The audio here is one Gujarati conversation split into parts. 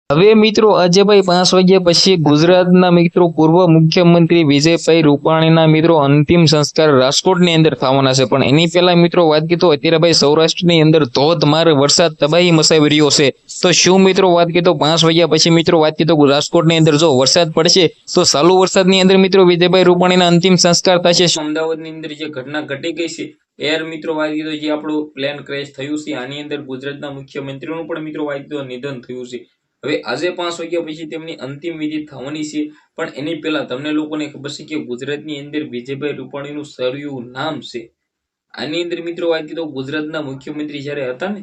હવે મિત્રો આજે ભાઈ 5 વાગ્યા પછી ગુજરાતના મિત્રો પૂર્વ મુખ્યમંત્રી વિજયભાઈ રૂપાણીના મિત્રો અંતિમ સંસ્કાર રાજકોટની અંદર થવાના છે, પણ એની પહેલા મિત્રો વાત કીધું અત્યારે ભાઈ સૌરાષ્ટ્રની અંદર ધોધમાર વરસાદ તબાહી મચાવી રહ્યો છે. તો શું મિત્રો વાત કીધું 5 વાગ્યા પછી મિત્રો વાત કીધું રાજકોટની અંદર જો વરસાદ પડશે તો ચાલુ વરસાદની અંદર મિત્રો વિજયભાઈ રૂપાણીના અંતિમ સંસ્કાર થશે. અમદાવાદની અંદર જે ઘટના ઘટી ગઈ છે એર મિત્રો વાત કીધું જે આપણું પ્લેન ક્રેશ થયું છે આની અંદર ગુજરાતના મુખ્યમંત્રીનું પણ મિત્રો વાત કીધું નિધન થયું છે. હવે આજે 5 વાગ્યા પછી તેમની અંતિમ વિધિ થવાની છે, પણ એની પહેલા તમને લોકોને ખબર છે કે ગુજરાતની અંદર વિજયભાઈ રૂપાણીનું સર્યું નામ છે. આની અંદર મિત્રો વાત કીધું ગુજરાતના મુખ્યમંત્રી જ્યારે હતા ને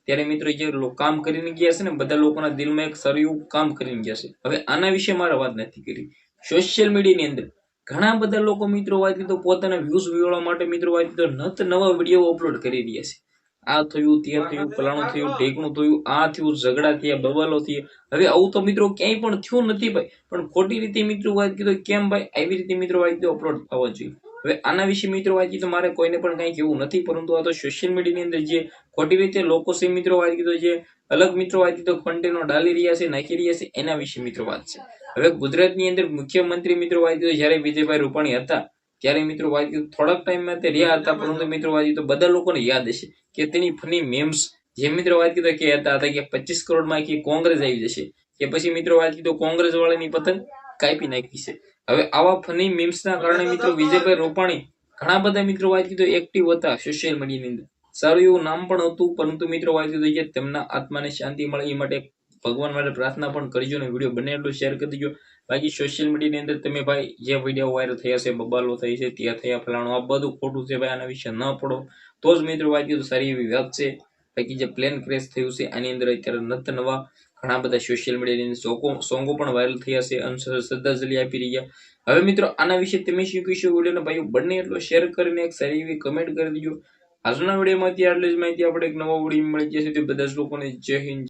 ત્યારે મિત્રો જે કામ કરીને ગયા છે ને બધા લોકોના દિલમાં એક સર્યું કામ કરીને ગયા છે. હવે આના વિશે મારે વાત નથી કરી. સોશિયલ મીડિયાની અંદર ઘણા બધા લોકો મિત્રો વાત કીધું પોતાના વ્યૂઝ મેળવવા માટે મિત્રો વાત કીધું નત નવા વિડીયો અપલોડ કરી રહ્યા છે. આ થયું તે થયું ફલાણું થયું ઢેકણું થયું આ થયું ઝઘડા થયા બવાલો થયા. હવે આવું તો મિત્રો ક્યાંય પણ થયું નથી ભાઈ, પણ ખોટી રીતે મિત્રો વાત કીધું કેમ ભાઈ આવી રીતે મિત્રો વાત કીધું અપલોડ થવા જોઈએ. હવે આના વિશે મિત્રો વાત કીધું મારે કોઈને પણ કઈ કેવું નથી, પરંતુ આ તો સોશિયલ મીડિયાની અંદર જે ખોટી રીતે લોકો છે મિત્રો વાત કીધું જે અલગ મિત્રો વાત કીધું કન્ટેન્ટો ડાલી રહ્યા છે નાખી રહ્યા છે એના વિશે મિત્રો વાત છે. હવે ગુજરાતની અંદર મુખ્યમંત્રી મિત્રો વાત કીધું જયારે વિજયભાઈ રૂપાણી હતા ત્યારે મિત્રો વાત કીધું થોડાક ટાઈમમાં તે રહ્યા હતા, પરંતુ મિત્રો વાત કીધું બધા લોકોને યાદ હશે કે તેની ફની મેમ્સ જે મિત્રો વાત કીધું કે હતા કે 25 કરોડમાં આખી કોંગ્રેસ આવી જશે, કે પછી મિત્રો વાત કીધું કોંગ્રેસ વાળાની પતંગ કાપી નાખી છે. હવે આવા ફની મીમ્સના કારણે મિત્રો વિજયભાઈ રૂપાણી ઘણા બધા મિત્રો વાત કીધું એક્ટિવ હતા સોશિયલ મીડિયાની અંદર. સારું એવું નામ પણ હતું, પરંતુ મિત્રો વાત કીધું કે તેમના આત્માને શાંતિ મળે એ માટે ભગવાન માટે પ્રાર્થના પણ કરજો અને વિડીયો બને એટલો શેર કરી દેજો. બાકી સોશિયલ મીડિયાની અંદર તમે ભાઈ જે વિડીયો વાયરલ થયા છે બબાલો થઈ છે ત્યાં થયા ફલાણું આ બધું ખોટું છે ભાઈ, આના વિશે ન પડો તો જ મિત્રો વાત કીધું સારી એવી વાત છે. બાકી જે પ્લેન ક્રેશ થયું છે આની અંદર અત્યારે નત નવા ઘણા બધા સોશિયલ મીડિયાની સોંગો પણ વાયરલ થયા છે, શ્રદ્ધાંજલિ આપી રહ્યા. હવે મિત્રો આના વિશે તમે શું કહેશો વિડીયોને ભાઈઓ બંને એટલો શેર કરીને એક સારી એવી કમેન્ટ કરી દીજો. આજના વિડીયોમાં અત્યારે આટલી જ માહિતી. આપણે એક નવો વિડીયો મળી જશે. બધા જ લોકોને જય હિન્દ.